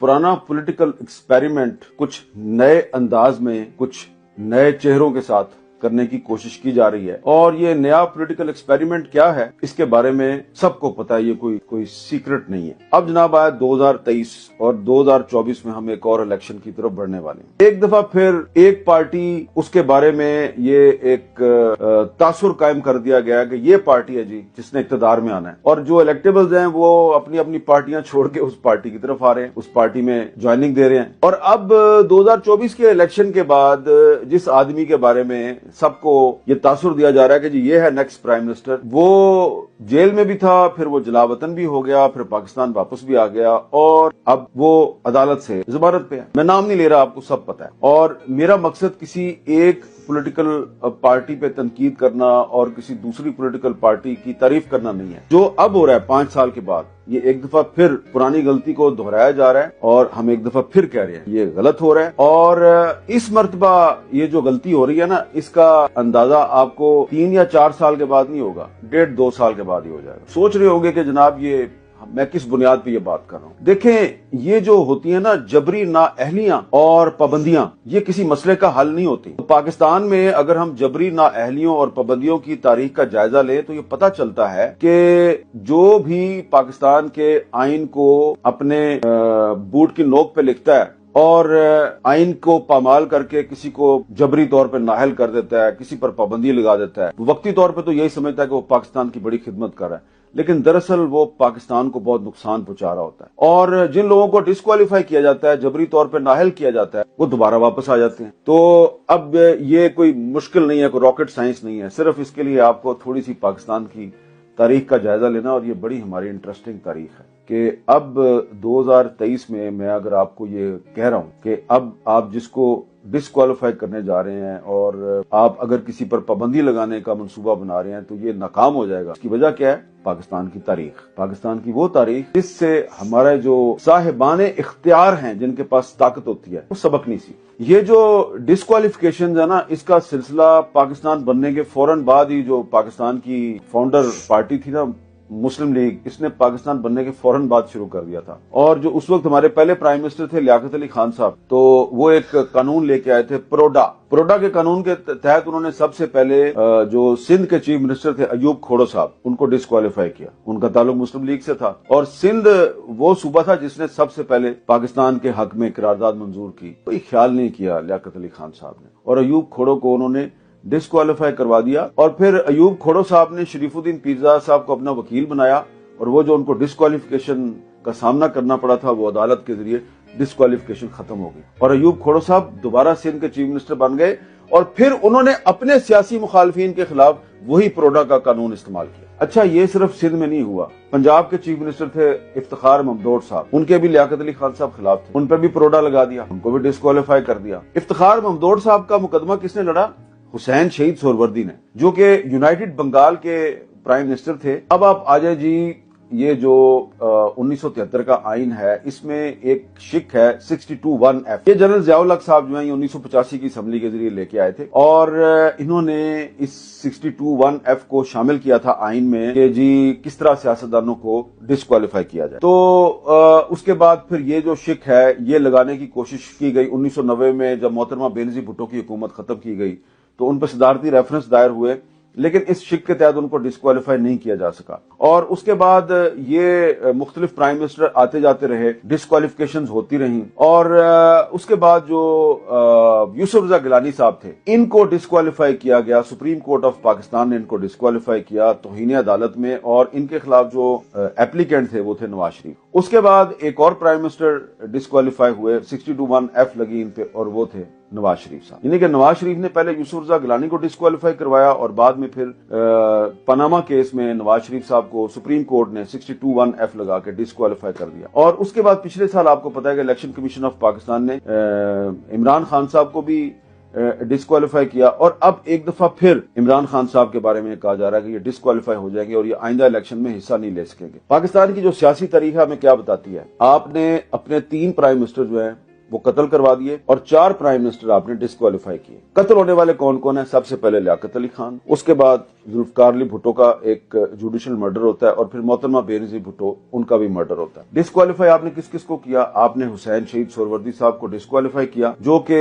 पुराना political experiment कुछ नए अंदाज में कुछ नए चेहरों के साथ करने की कोशिश की जा रही है। और ये नया पॉलिटिकल एक्सपेरिमेंट क्या है इसके बारे में सबको पता है, ये कोई सीक्रेट नहीं है। अब जनाब आया 2023 और 2024 में हम एक और इलेक्शन की तरफ बढ़ने वाले हैं। एक दफा फिर एक पार्टी, उसके बारे में ये एक तासुर कायम कर दिया गया कि ये पार्टी है जी जिसने इक्तदार में आना है, और जो इलेक्टेबल्स हैं वो अपनी अपनी पार्टियां छोड़ के उस पार्टी की तरफ आ रहे हैं, उस पार्टी में ज्वाइनिंग दे रहे हैं। और अब 2024 के इलेक्शन के बाद जिस आदमी के बारे में सबको ये तासुर दिया जा रहा है कि जी ये है नेक्स्ट प्राइम मिनिस्टर, वो जेल में भी था, फिर वो जलावतन भी हो गया, फिर पाकिस्तान वापस भी आ गया और अब वो अदालत से जमानत पे है। मैं नाम नहीं ले रहा, आपको सब पता है। और मेरा मकसद किसी एक पॉलिटिकल पार्टी पे तनकीद करना और किसी दूसरी पॉलिटिकल पार्टी की तारीफ करना नहीं है। जो अब हो रहा है 5 साल के बाद, ये एक दफा फिर पुरानी गलती को दोहराया जा रहा है और हम एक दफा फिर कह रहे हैं ये गलत हो रहा है। और इस मर्तबा ये जो गलती हो रही है ना, इसका अंदाजा आपको 3 या 4 साल के बाद नहीं होगा, 1.5-2 साल के बाद ही हो जाएगा। सोच रहे होंगे कि जनाब ये मैं किस बुनियाद पे ये बात कर रहा हूँ। देखें, ये जो होती है ना जबरी नाअहलियां और पाबंदियां, ये किसी मसले का हल नहीं होती। तो पाकिस्तान में अगर हम जबरी नाअहलियों और पाबंदियों की तारीख का जायजा लें तो ये पता चलता है कि जो भी पाकिस्तान के आइन को अपने बूट की नोक पे लिखता है और आइन को पामाल करके किसी को जबरी तौर पर नाअहल कर देता है, किसी पर पाबंदी लगा देता है, वक्ती तौर पर तो यही समझता है कि वो पाकिस्तान की बड़ी खिदमत कर रहा है, लेकिन दरअसल वो पाकिस्तान को बहुत नुकसान पहुंचा रहा होता है। और जिन लोगों को डिस्क्वालीफाई किया जाता है, जबरी तौर पर नाअहल किया जाता है, वो दोबारा वापस आ जाते हैं। तो अब ये कोई मुश्किल नहीं है, कोई रॉकेट साइंस नहीं है। सिर्फ इसके लिए आपको थोड़ी सी पाकिस्तान की तारीख का जायजा लेना, और ये बड़ी हमारी इंटरेस्टिंग तारीख है कि अब 2023 में मैं अगर आपको ये कह रहा हूं कि अब आप जिसको डिस्क्वालीफाई करने जा रहे हैं और आप अगर किसी पर पाबंदी लगाने का मंसूबा बना रहे हैं तो ये नाकाम हो जाएगा। इसकी वजह क्या है? पाकिस्तान की तारीख, पाकिस्तान की वो तारीख जिससे हमारे जो साहिबाने इख्तियार हैं, जिनके पास ताकत होती है, वो सबक नहीं सीखी। ये जो डिस्क्वालिफिकेशन है ना, इसका सिलसिला पाकिस्तान बनने के फौरन बाद ही जो पाकिस्तान की फाउंडर पार्टी थी ना, मुस्लिम लीग, इसने पाकिस्तान बनने के फौरन बाद शुरू कर दिया था। और जो उस वक्त हमारे पहले प्राइम मिनिस्टर थे लियाकत अली खान साहब, तो वो एक कानून लेके आए थे, प्रोडा के कानून के तहत उन्होंने सबसे पहले जो सिंध के चीफ मिनिस्टर थे अयूब खोड़ो साहब, उनको डिस्क्वालीफाई किया। उनका ताल्लुक मुस्लिम लीग से था और सिंध वो सूबा था जिसने सबसे पहले पाकिस्तान के हक में करारदाद मंजूर की। कोई ख्याल नहीं किया लियाकत अली खान साहब ने, और अयूब खोड़ो को उन्होंने डिस्क्वालीफाई करवा दिया। और फिर अयूब खोड़ो साहब ने शरीफुद्दीन पीरजादा साहब को अपना वकील बनाया, और वो जो उनको डिस्क्वालिफिकेशन का सामना करना पड़ा था, वो अदालत के जरिए डिस्क्वालिफिकेशन खत्म हो गई और अयूब खोड़ो साहब दोबारा सिंध के चीफ मिनिस्टर बन गए। और फिर उन्होंने अपने सियासी मुखालफिन के खिलाफ वही प्रोडा का कानून इस्तेमाल किया। अच्छा, ये सिर्फ सिंध में नहीं हुआ, पंजाब के चीफ मिनिस्टर थे इफ्तिखार महमूद साहब, उनके भी लियाकत अली खान साहब खिलाफ थे, उन पर भी प्रोडा लगा दिया, उनको भी डिस्क्वालीफाई कर दिया। इफ्तिखार महमूद साहब का मुकदमा किसने लड़ा? हुसैन शहीद सोहरवर्दी ने, जो कि यूनाइटेड बंगाल के प्राइम मिनिस्टर थे। अब आप आ जाए जी, ये जो 1973 का आइन है, इसमें एक शिक है 62(1)(f। ये जनरल जियाउल हक साहब जो है 1985 की असेंबली के जरिए लेके आए थे, और इन्होंने इस 62(1)(f को शामिल किया था आइन में कि जी किस तरह सियासतदानों को डिस्क्वालीफाई किया जाए। तो उसके बाद फिर ये जो शिक है ये लगाने की कोशिश की गई 1990 में, जब मोहतरमा बेनजीर भुट्टो की हुकूमत खत्म की गई तो उन पर सदारती रेफरेंस दायर हुए, लेकिन इस शिक के तहत उनको डिस्क्वालीफाई नहीं किया जा सका। और उसके बाद ये मुख्तलिफ प्राइम मिनिस्टर आते जाते रहे, डिस्क्वालिफिकेशंस होती रहीं। और उसके बाद जो यूसुफ रजा गिलानी साहब थे, इनको डिस्क्वालीफाई किया गया। सुप्रीम कोर्ट ऑफ पाकिस्तान ने इनको डिस्क्वालीफाई किया तौहीन अदालत में, और इनके खिलाफ जो एप्लीकेंट थे वो थे नवाज शरीफ। उसके बाद एक और प्राइम मिनिस्टर डिस्क्वालीफाई हुए, 62(1)(f लगी इन पे, और वो थे नवाज शरीफ साहब। यानी कि नवाज शरीफ ने पहले यूसुफ रजा गिलानी को डिस्क्वालीफाई करवाया, और बाद में फिर पनामा केस में नवाज शरीफ साहब को सुप्रीम कोर्ट ने 62(1)(f लगा के डिस्क्वालीफाई कर दिया। और उसके बाद पिछले साल आपको पता है कि इलेक्शन कमीशन ऑफ पाकिस्तान ने इमरान खान साहब को भी डिस्क्वालीफाई किया, और अब एक दफा फिर इमरान खान साहब के बारे में कहा जा रहा है कि ये डिस्क्वालीफाई हो जाएंगे और ये आइंदा इलेक्शन में हिस्सा नहीं ले सकेंगे। पाकिस्तान की जो सियासी तारीख हमें क्या बताती है? आपने अपने 3 प्राइम मिनिस्टर जो है وہ قتل کروا دیے اور 4 پرائم منسٹر آپ نے ڈسکوالیفائی کیے۔ قتل ہونے والے کون کون ہیں؟ سب سے پہلے لیاقت علی خان، اس کے بعد ذوالفقار علی بھٹو کا ایک جوڈیشل مرڈر ہوتا ہے، اور پھر محترمہ بے نظیر بھٹو ان کا بھی مرڈر ہوتا ہے۔ ڈسکوالیفائی آپ نے کس کس کو کیا؟ آپ نے حسین شہید سہروردی صاحب کو ڈسکوالیفائی کیا، جو کہ